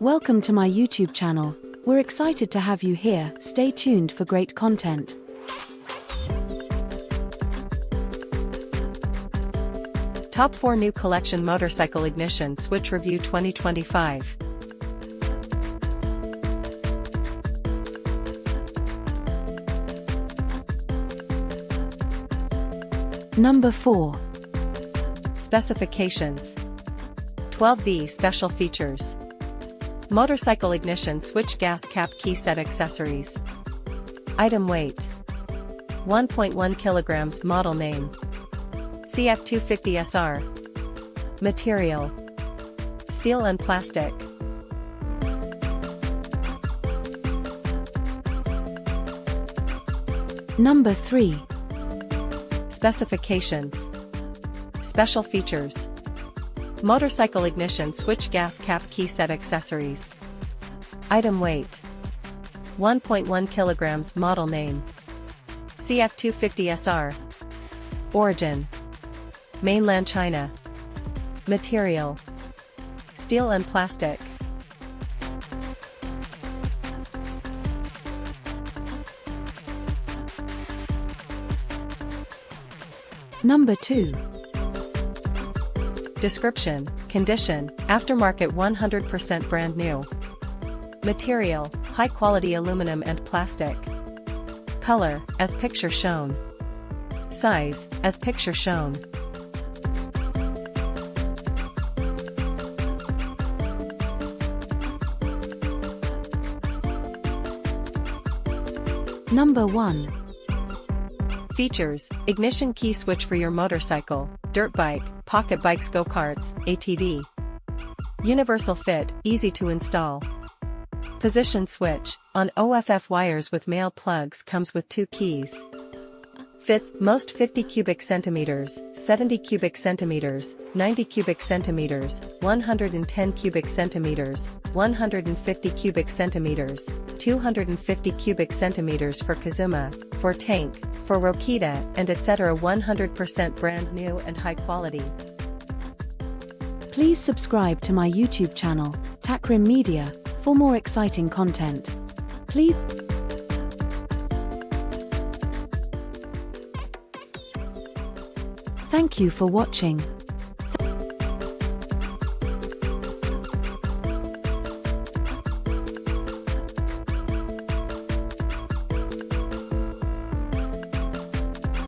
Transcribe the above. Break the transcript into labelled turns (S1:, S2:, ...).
S1: Welcome to my YouTube channel. We're excited to have you here. Stay tuned for great content.
S2: Top 4 New Collection Motorcycle Ignition Switch Review 2025.
S1: Number 4.
S2: Specifications: 12V Special Features: Motorcycle ignition switch, gas cap, key set, accessories. Item weight: 1.1 kilograms. Model name: CF250SR. Material: steel and plastic.
S1: Number 3.
S2: Specifications: Special features: Motorcycle ignition switch, gas cap, key set, accessories. Item weight: 1.1 kilograms. Model name: CF250SR. Origin: Mainland China. Material: steel and plastic.
S1: Number 2.
S2: Description: condition, aftermarket, 100% brand new. Material: high quality aluminum and plastic. Color: as picture shown. Size: as picture shown.
S1: Number 1.
S2: Features: ignition key switch for your motorcycle, dirt bike, pocket bikes, go-karts, ATV. Universal fit, easy to install. Position switch, on OFF wires with male plugs, comes with 2 keys. Fits: most 50 cubic centimeters, 70 cubic centimeters, 90 cubic centimeters, 110 cubic centimeters, 150 cubic centimeters, 250 cubic centimeters for Kazuma, for tank, for Rokita, and etc. 100% brand new and high quality.
S1: Please subscribe to my YouTube channel, Takrim Media, for more exciting content. Please. Thank you for watching.